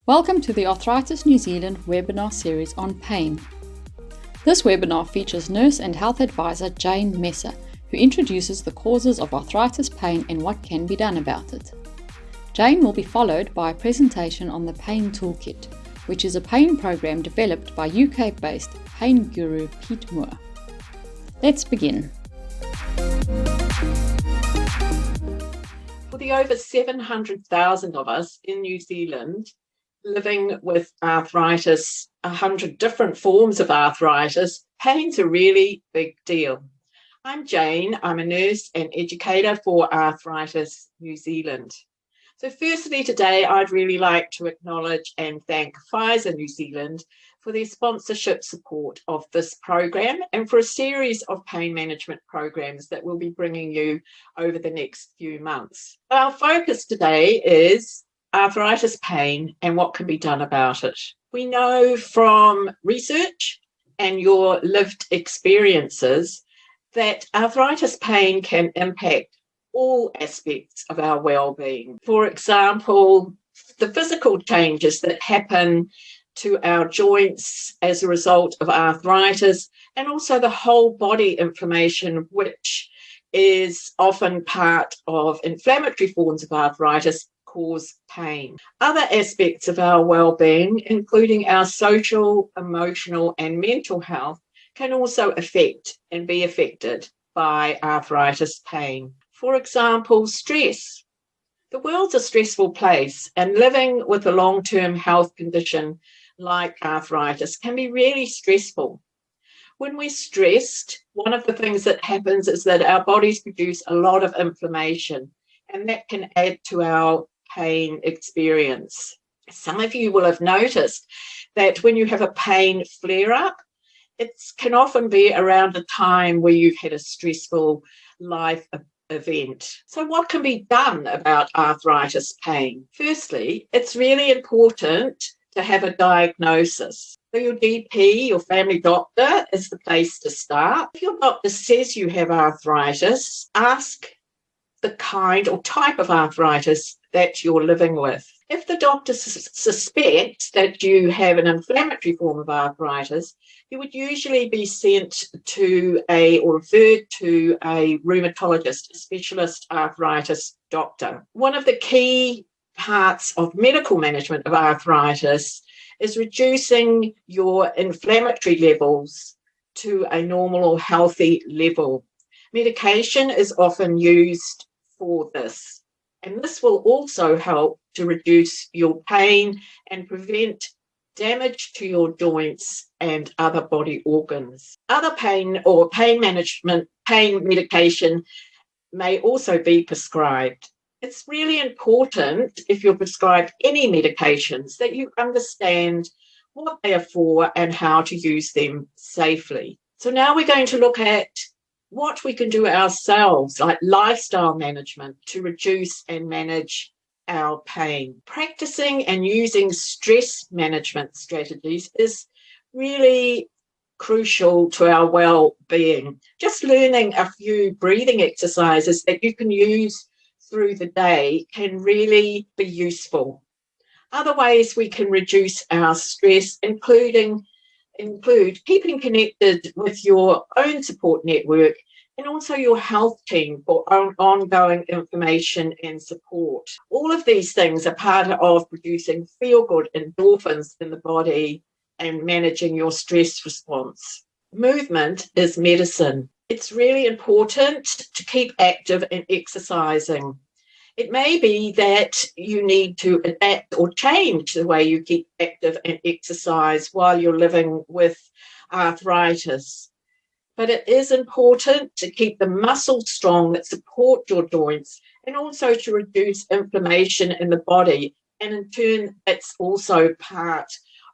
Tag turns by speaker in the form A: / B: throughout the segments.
A: Welcome to the Arthritis New Zealand webinar series on pain. This webinar features nurse and health advisor Jane Messer, who introduces the causes of arthritis pain and what can be done about it. Jane will be followed by a presentation on the Pain Toolkit, which is a pain program developed by UK-based pain guru Pete Moore. Let's begin.
B: For the over 700,000 of us in New Zealand living with arthritis, 100 different forms of arthritis, pain's a really big deal. I'm Jane. I'm a nurse and educator for Arthritis New Zealand. So firstly today, I'd really like to acknowledge and thank Pfizer New Zealand for their sponsorship support of this program and for a series of pain management programs that we'll be bringing you over the next few months. Our focus today is arthritis pain and what can be done about it. We know from research and your lived experiences that arthritis pain can impact all aspects of our well-being. For example, the physical changes that happen to our joints as a result of arthritis, and also the whole body inflammation, which is often part of inflammatory forms of arthritis, cause pain. Other aspects of our well-being, including our social, emotional, and mental health, can also affect and be affected by arthritis pain. For example, stress. The world's a stressful place, and living with a long-term health condition like arthritis can be really stressful. When we're stressed, one of the things that happens is that our bodies produce a lot of inflammation, and that can add to our pain experience. Some of you will have noticed that when you have a pain flare-up, it can often be around a time where you've had a stressful life event. So what can be done about arthritis pain? Firstly, it's really important to have a diagnosis. So your GP, your family doctor, is the place to start. If your doctor says you have arthritis, ask the kind or type of arthritis that you're living with. If the doctor suspects that you have an inflammatory form of arthritis, you would usually be sent to or referred to a rheumatologist, a specialist arthritis doctor. One of the key parts of medical management of arthritis is reducing your inflammatory levels to a normal or healthy level. Medication is often used for this, and this will also help to reduce your pain and prevent damage to your joints and other body organs. Other pain or pain medication may also be prescribed. It's really important, if you're prescribed any medications, that you understand what they are for and how to use them safely. So now we're going to look at what we can do ourselves, like lifestyle management, to reduce and manage our pain. Practicing and using stress management strategies is really crucial to our well-being. Just learning a few breathing exercises that you can use through the day can really be useful. Other ways we can reduce our stress include keeping connected with your own support network and also your health team for ongoing information and support. All of these things are part of producing feel-good endorphins in the body and managing your stress response. Movement is medicine. It's really important to keep active and exercising. It may be that you need to adapt or change the way you keep active and exercise while you're living with arthritis. But it is important to keep the muscles strong that support your joints and also to reduce inflammation in the body. And in turn, it's also part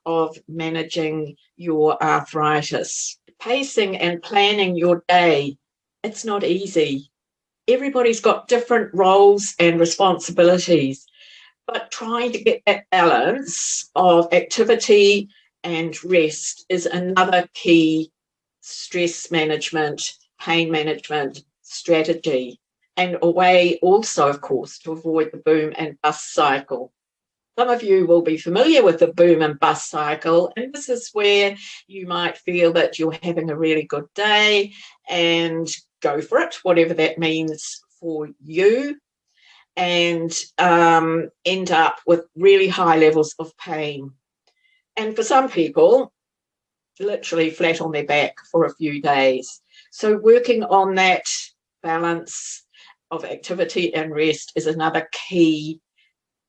B: of managing your arthritis. Pacing and planning your day, it's not easy. Everybody's got different roles and responsibilities, but trying to get that balance of activity and rest is another key stress management, pain management strategy, and a way also, of course, to avoid the boom and bust cycle. Some of you will be familiar with the boom and bust cycle, and this is where you might feel that you're having a really good day and go for it, whatever that means for you, and end up with really high levels of pain. And for some people, literally flat on their back for a few days. So working on that balance of activity and rest is another key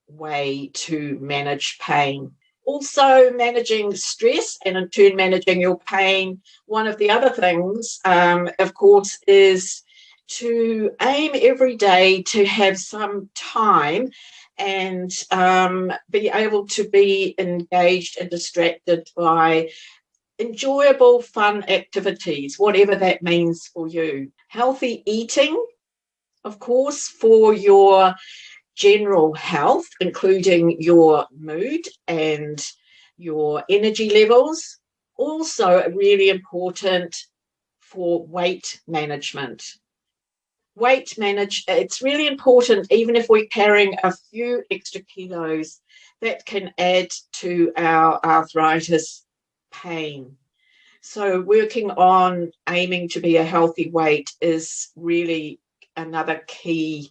B: way to manage pain. Also, managing stress and in turn managing your pain. One of the other things, of course, is to aim every day to have some time and be able to be engaged and distracted by enjoyable, fun activities, whatever that means for you. Healthy eating, of course, for your general health, including your mood and your energy levels. Also really important for weight management. It's really important, even if we're carrying a few extra kilos, that can add to our arthritis pain. So working on aiming to be a healthy weight is really another key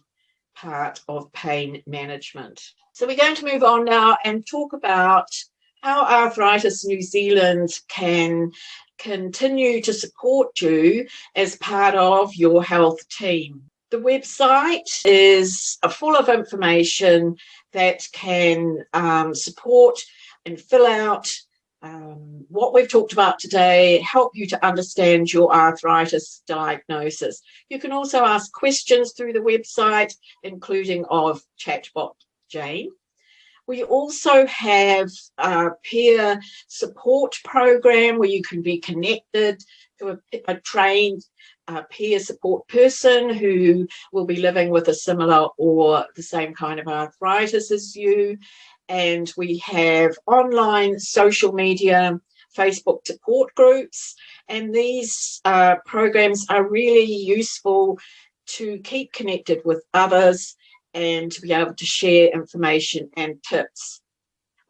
B: part of pain management. So we're going to move on now and talk about how Arthritis New Zealand can continue to support you as part of your health team. The website is full of information that can support and fill out what we've talked about today, help you to understand your arthritis diagnosis. You can also ask questions through the website, including of chatbot Jane. We also have a peer support program where you can be connected to a trained peer support person who will be living with a similar or the same kind of arthritis as you. And we have online social media, Facebook support groups, and these programs are really useful to keep connected with others and to be able to share information and tips.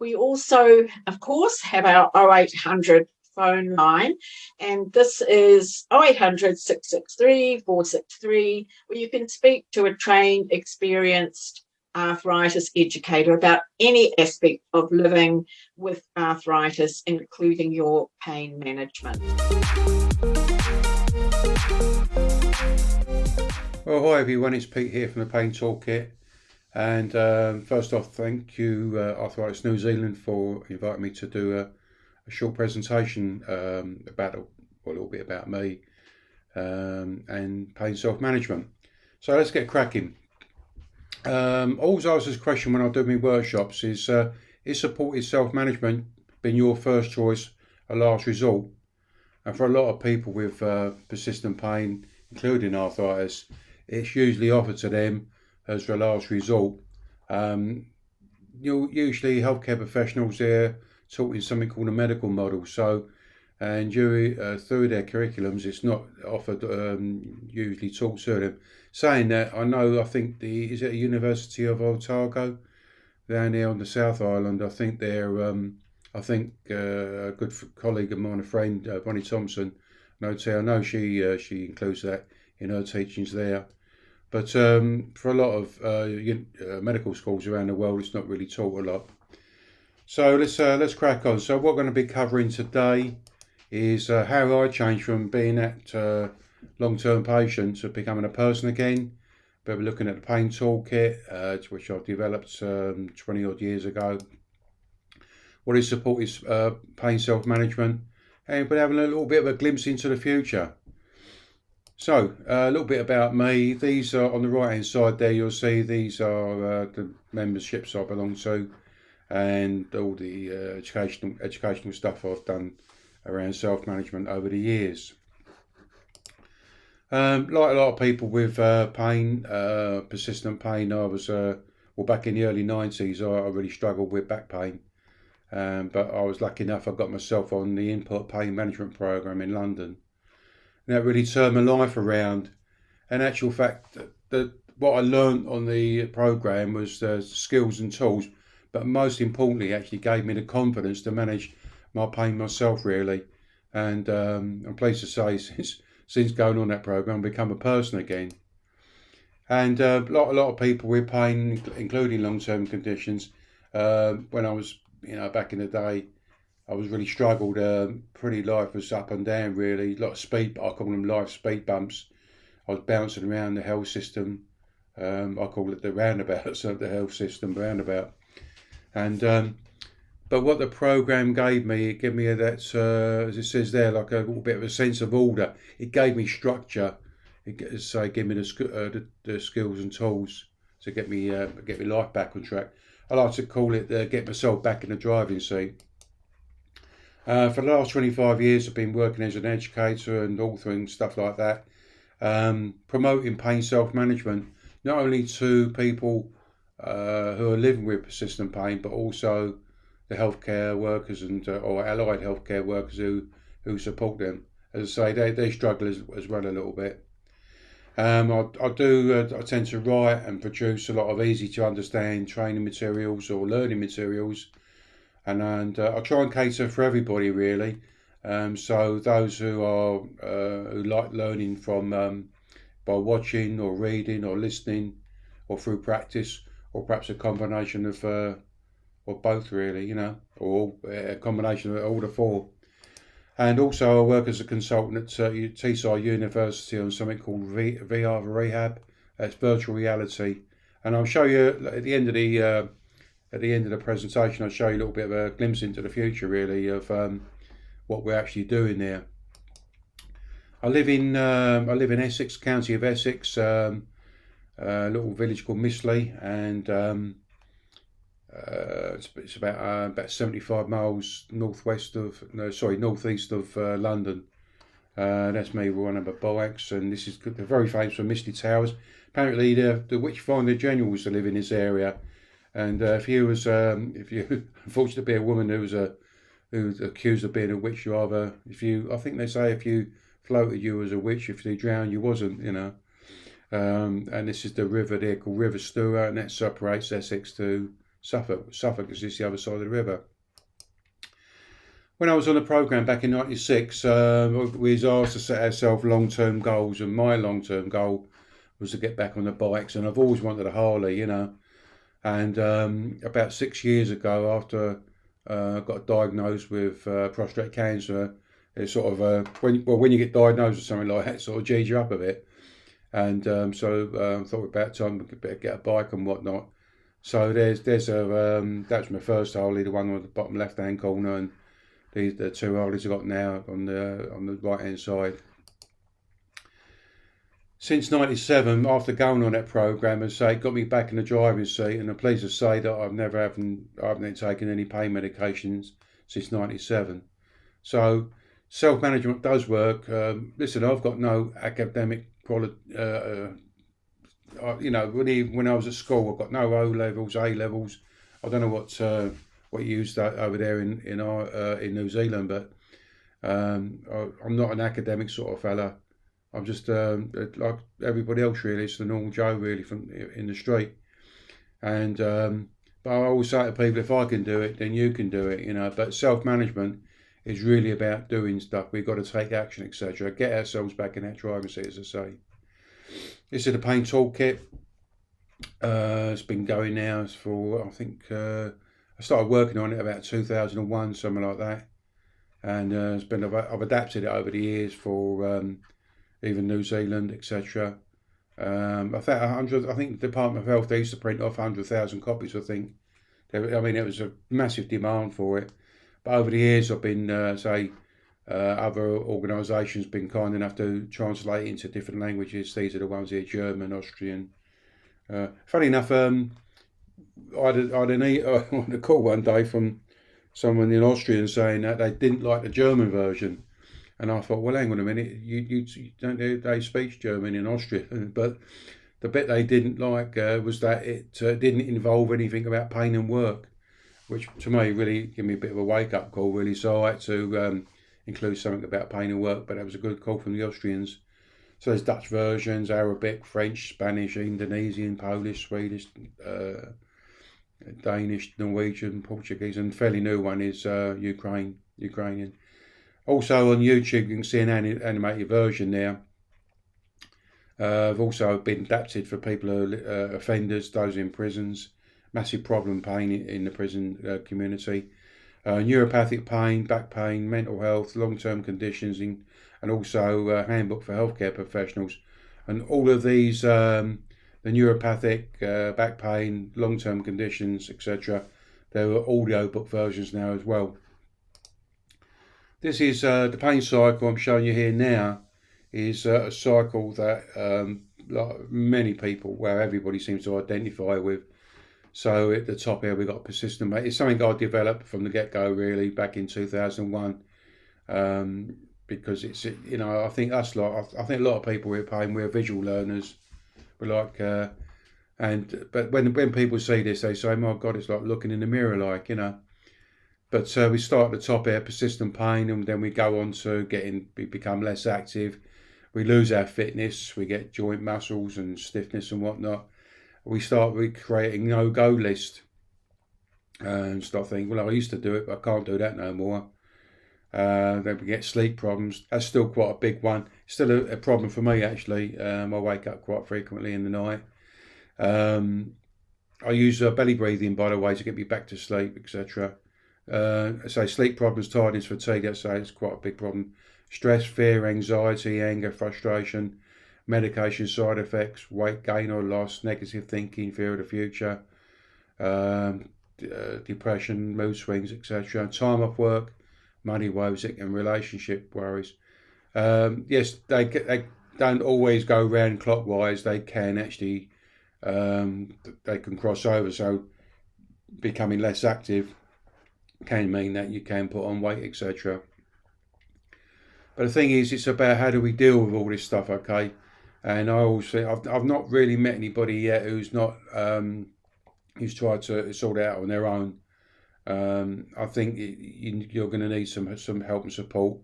B: We also, of course, have our 0800 phone line, and this is 0800 663 463, where you can speak to a trained, experienced arthritis educator about any aspect of living with arthritis, including your pain management.
C: Well, hi everyone, it's Pete here from the Pain Toolkit, and first off, thank you Arthritis New Zealand for inviting me to do a short presentation about a little bit about me and pain self-management. So let's get cracking. Always ask this question when I do my workshops is supported self-management been your first choice, a last resort? And for a lot of people with persistent pain, including arthritis, it's usually offered to them as a last resort. Usually healthcare professionals, they're taught in something called a medical model. So, and through their curriculums, it's not offered, usually taught to them. Saying that, I think is it the University of Otago down there on the South Island? I think they're, a good colleague of mine, a friend, Bonnie Thompson, I know she includes that in her teachings there. But for a lot of medical schools around the world, it's not really taught a lot. So let's crack on. So what we're going to be covering today is how I changed from being that long-term patient to becoming a person again. But we're looking at the Pain Toolkit, which I've developed 20 odd years ago. What is support is pain self-management, and we're having a little bit of a glimpse into the future. So a little bit about me. These are on the right hand side there, you'll see these are the memberships I belong to, and all the educational stuff I've done around self-management over the years. Like a lot of people with pain, persistent pain, I was back in the early 90s I really struggled with back pain, but I was lucky enough I got myself on the Input Pain Management Program in London, and that really turned my life around. In actual fact, that what I learned on the program was skills and tools, but most importantly, actually gave me the confidence to manage my pain myself, really. And I'm pleased to say, since going on that program, I've become a person again. And a lot of people with pain, including long-term conditions, when I was, back in the day, I was really struggled. Pretty life was up and down, really. A lot of speed, I call them life speed bumps. I was bouncing around the health system. I call it the roundabouts of the health system, roundabout. And but what the program gave me, it gave me that, as it says there, like a little bit of a sense of order. It gave me structure. It gave me the skills and tools to get me life back on track. I like to call it get myself back in the driving seat. For the last 25 years, I've been working as an educator and author and stuff like that, promoting pain self-management, not only to people who are living with persistent pain, but also the healthcare workers and or allied healthcare workers who support them. As I say, they struggle as well a little bit. I tend to write and produce a lot of easy to understand training materials or learning materials, and I try and cater for everybody, really. So those who like learning from by watching or reading or listening or through practice, or perhaps a combination of or both, really, or a combination of all the four. And also I work as a consultant at Teesside University on something called VR Rehab. That's virtual reality. And I'll show you at the end of the presentation, I'll show you a little bit of a glimpse into the future, really, of what we're actually doing there. I live in Essex, county of Essex, a little village called Mistley, and it's about 75 miles northeast of London. That's me with one of my bikes, and this is they're very famous for Misty Towers. Apparently, the witch-finder general used to live in this area, and if you unfortunate to be a woman who's accused of being a witch, I think they say if you floated, you was a witch. If they drowned, you wasn't. And this is the river there called River Stour, and that separates Essex to Suffolk. Suffolk is just the other side of the river. When I was on the programme back in '96, we was asked to set ourselves long-term goals, and my long-term goal was to get back on the bikes, and I've always wanted a Harley, And about 6 years ago, after I got diagnosed with prostate cancer, it's sort of when you get diagnosed with something like that, it sort of G's you up a bit. And so I thought about time we could better get a bike and whatnot. So there's that's my first Harley, the one on the bottom left hand corner, and the two Harleys I've got now on the right hand side. Since '97, after going on that programme, as I say, it got me back in the driving seat, and I'm pleased to say that I haven't taken any pain medications since '97. So self-management does work. Listen, I've got no academic when I was at school, I've got no O levels, A levels. I don't know what you used over there in New Zealand, but I'm not an academic sort of fella. I'm just like everybody else, really. It's the normal Joe, really, from in the street. And but I always say to people, if I can do it, then you can do it, But self-management is really about doing stuff. We've got to take action, etc. Get ourselves back in that driving seat, as I say. This is the Pain Toolkit. It's been going now for, I think, I started working on it about 2001, something like that. And I've adapted it over the years for even New Zealand, etc. I think the Department of Health, they used to print off 100,000 copies, I think. It was a massive demand for it. But over the years, I've been, other organisations been kind enough to translate it into different languages. These are the ones here: German, Austrian. Funny enough, I had a call one day from someone in Austrian saying that they didn't like the German version, and I thought, well, hang on a minute, you don't they speak German in Austria? But the bit they didn't like was that it didn't involve anything about pain and work, which to me really gave me a bit of a wake up call, really. So I had to include something about pain and work, but that was a good call from the Austrians. So there's Dutch versions, Arabic, French, Spanish, Indonesian, Polish, Swedish, Danish, Norwegian, Portuguese, and fairly new one is Ukrainian. Also on YouTube, you can see an animated version now. I've also been adapted for people who are offenders, those in prisons. Massive problem pain in the prison community. Neuropathic pain, back pain, mental health, long-term conditions, and also a handbook for healthcare professionals. And all of these, the neuropathic, back pain, long-term conditions, etc., there are audio book versions now as well. This is the pain cycle I'm showing you here now, is a cycle that like many people, where everybody seems to identify with. So at the top here we've got persistent pain. It's something I developed from the get-go really back in 2001, because it's, you know, I think a lot of people with pain, we're visual learners. We're like, but when people see this, they say, "My God, it's like looking in the mirror," like, you know. But we start at the top here, persistent pain, and then we go on to become less active. We lose our fitness, we get joint muscles and stiffness and whatnot. We start creating no-go list and start thinking, well, I used to do it, but I can't do that no more. Then we get sleep problems. That's still quite a big one. Still a problem for me, actually. I wake up quite frequently in the night. I use belly breathing, by the way, to get me back to sleep, etc. So sleep problems, tiredness, fatigue, I'd say it's quite a big problem. Stress, fear, anxiety, anger, frustration, medication side effects, weight gain or loss, negative thinking, fear of the future, depression, mood swings, etc. Time off work, money woes, and relationship worries. Yes, they don't always go round clockwise. They can actually, they can cross over. So becoming less active can mean that you can put on weight, etc. But the thing is, it's about how do we deal with all this stuff, okay? And I also, I've not really met anybody yet who's not who's tried to sort it out on their own. I think you're going to need some help and support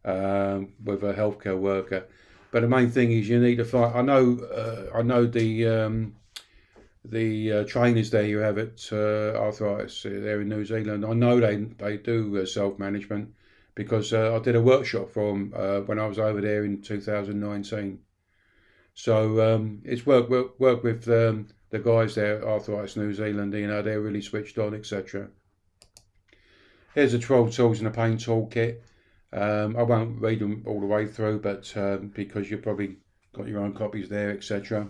C: with a healthcare worker. But the main thing is you need to find. I know the trainers there you have at Arthritis there in New Zealand. I know they do self-management, because I did a workshop for them when I was over there in 2019. So it's work with the guys there at Arthritis New Zealand. You know, they're really switched on, etc. Here's the 12 tools in the Pain Toolkit. I won't read them all the way through, but because you've probably got your own copies there, etc.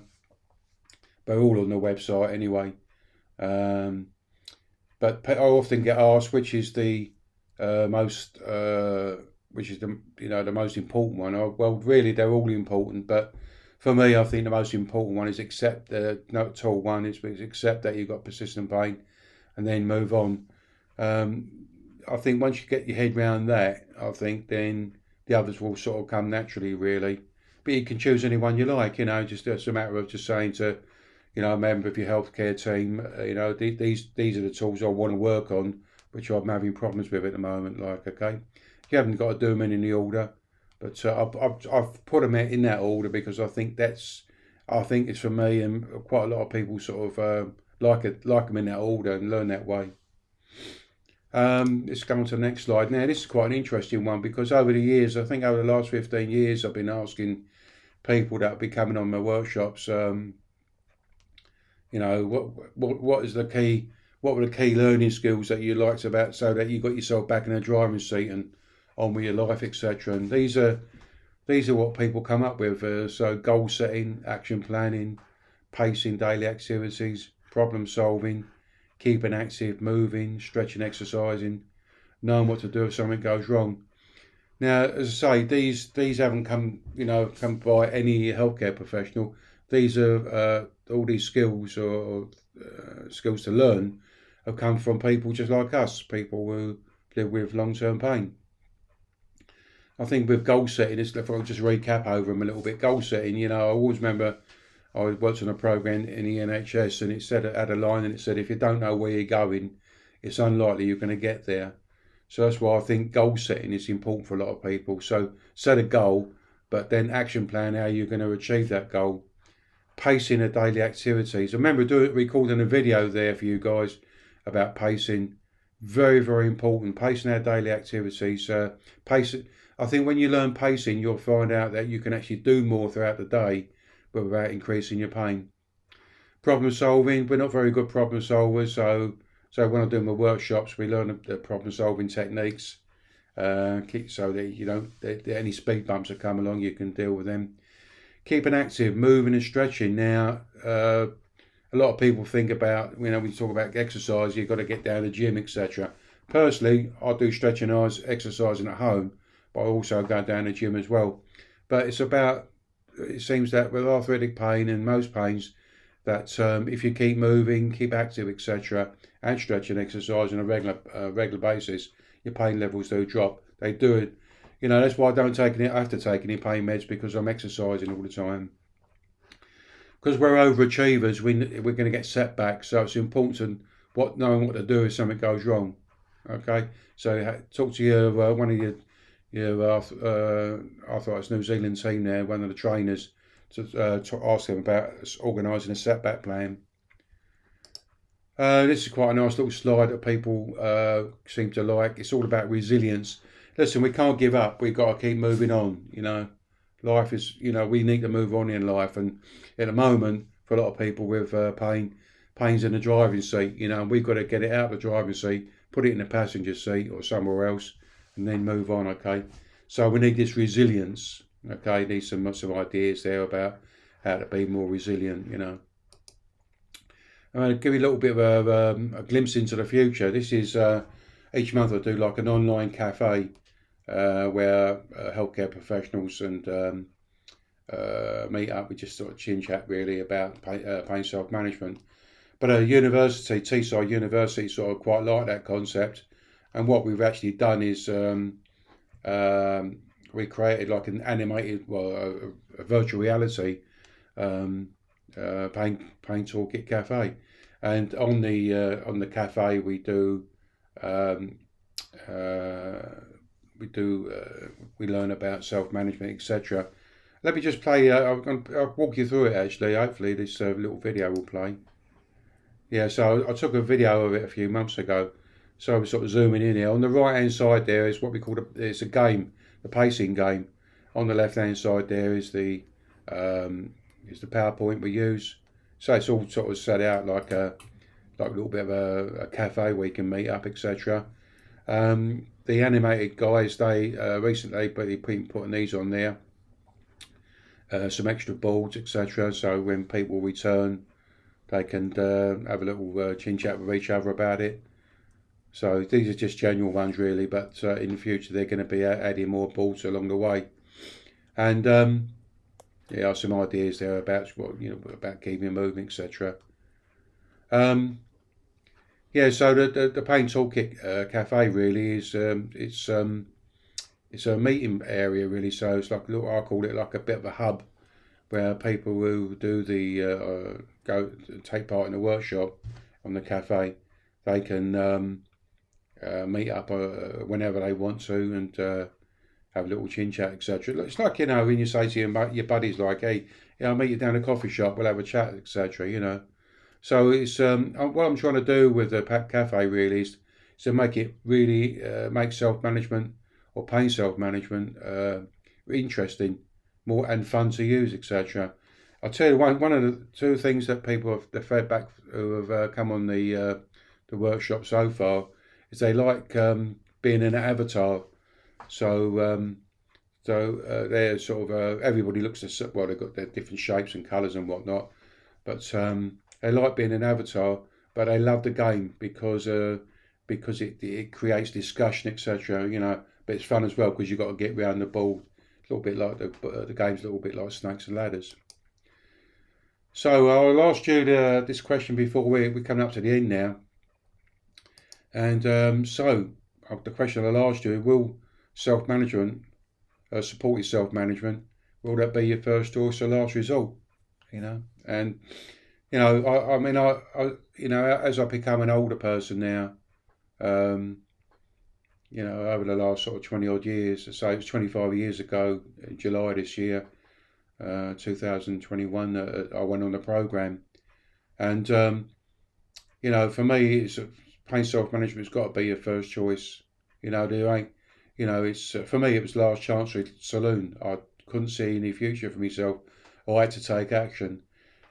C: They're all on the website anyway. But I often get asked which is the most important one. Well, really, they're all important, but for me, I think the most important one is accept tool one is accept that you've got persistent pain, and then move on. I think once you get your head around that, I think then the others will sort of come naturally, really. But you can choose any one you like, you know. Just it's a matter of just saying to, you know, a member of your healthcare team, you know, these are the tools I want to work on, which I'm having problems with at the moment. Like, okay, you haven't got to do them in the order, but I've put them in that order because I think it's for me, and quite a lot of people sort of like them in that order and learn that way. Let's go on to the next slide. Now, this is quite an interesting one because over the years, I think over the last 15 years, I've been asking people that will be coming on my workshops, you know, what is the key? What were the key learning skills that you liked about, so that you got yourself back in the driving seat and on with your life, etc. And these are what people come up with. So goal setting, action planning, pacing daily activities, problem solving, keeping active, moving, stretching, exercising, knowing what to do if something goes wrong. Now, as I say, these haven't come by any healthcare professional. These are all these skills or skills to learn have come from people just like us, people who live with long-term pain. I think with goal setting, if I'll just recap over them a little bit. Goal setting, you know, I always remember I worked on a program in the NHS, and it had a line, and it said, if you don't know where you're going, it's unlikely you're going to get there. So that's why I think goal setting is important for a lot of people. So set a goal, but then action plan how you're going to achieve that goal. pacing of daily activities. I remember recording a video there for you guys about pacing. Very, very important. Pacing our daily activities. Pacing. I think when you learn pacing, you'll find out that you can actually do more throughout the day without increasing your pain. Problem solving. We're not very good problem solvers, so when I do my workshops, we learn the problem solving techniques. So that you don't, any speed bumps that come along, you can deal with them. Keeping active, moving and stretching. Now, a lot of people think about, when you talk about exercise, you've got to get down to the gym, etc. Personally, I do stretching hours, exercising at home, but I also go down to the gym as well. But it seems that with arthritic pain and most pains, that if you keep moving, keep active, etc., and stretching exercise on a regular basis, your pain levels do drop. They do it. That's why I have to take any pain meds, because I'm exercising all the time. Because we're overachievers, we're going to get setbacks. So it's important knowing what to do if something goes wrong. Okay, so talk to one of your Arthritis New Zealand team there, one of the trainers, to ask them about organising a setback plan. This is quite a nice little slide that people seem to like. It's all about resilience. Listen, we can't give up. We've got to keep moving on. Life is, we need to move on in life. And at the moment, for a lot of people with pain's in the driving seat, we've got to get it out of the driving seat, put it in the passenger seat or somewhere else, and then move on, okay? So we need this resilience, okay? Need some ideas there about how to be more resilient, I'm going to give you a little bit of a glimpse into the future. This is, each month I do like an online cafe where healthcare professionals and meet up. We just sort of chin-chat really about pain self-management. But a university, Teesside University, sort of quite like that concept. And what we've actually done is we created like an animated, a virtual reality Pain Toolkit cafe. And on the cafe we learn about self-management, etc. Let me just play. I'll walk you through it actually. Hopefully this little video will play. Yeah, so I took a video of it a few months ago. So I'm sort of zooming in here. On the right hand side there is what we call it's a game, the pacing game. On the left hand side there is the PowerPoint we use. So it's all sort of set out like a little bit of a cafe where you can meet up, etc. The animated guys, they recently been putting these on there, some extra boards, etc. So when people return, they can have a little chin chat with each other about it. So these are just general ones really, but in the future they're going to be adding more boards along the way. And there are some ideas there about about keeping moving, etc. Yeah, so the Pain Toolkit cafe really is it's a meeting area really. So it's like I call it like a bit of a hub where people who do the take part in the workshop on the cafe, they can meet up whenever they want to and have a little chin chat, etc. It's like when you say to your buddies like, hey, I'll meet you down a coffee shop, we'll have a chat, etc. So it's what I'm trying to do with the cafe really is to make it really make self-management or pain self-management interesting, more and fun to use, etc. I'll tell you one of the two things that people have fed back who have come on the workshop so far is they like being an avatar. So they're sort of everybody looks at they've got their different shapes and colours and whatnot, but they like being an avatar, but they love the game because it creates discussion, etc. But it's fun as well because you've got to get round the ball. A little bit like the game's a little bit like snakes and ladders. So I'll ask you this question before we're coming up to the end now. And so the question I'll ask you: will self-management, supportive self-management, will that be your first choice or last resort? And I mean, as I become an older person now, over the last sort of 20 odd years, so it was 25 years ago in July this year, 2021, I went on the program. And, you know, for me, it's pain self-management's got to be your first choice. You know, there ain't, you know, it's for me, it was last chance saloon. I couldn't see any future for myself. I had to take action.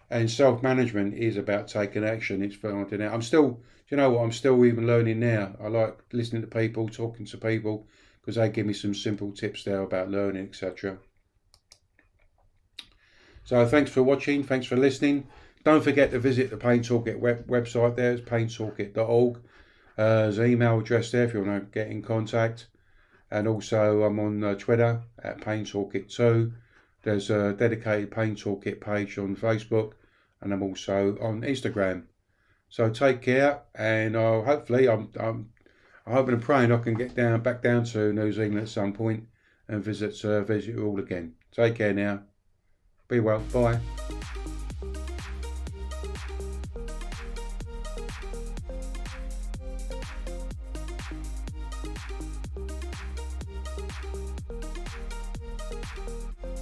C: And self-management is about taking action. It's finding out. I'm still, you know what, I'm still even learning now. I like listening to people, talking to people, because they give me some simple tips there about learning, etc. So thanks for watching. Thanks for listening. Don't forget to visit the Pain Toolkit website there. It's paintoolkit.org. There's an email address there if you want to get in contact. And also I'm on Twitter at Pain Toolkit 2. There's a dedicated Pain Toolkit page on Facebook. And I'm also on Instagram. So take care, and hopefully I'm hoping and praying I can get back down to New Zealand at some point and visit you all again. Take care now. Be well. Bye.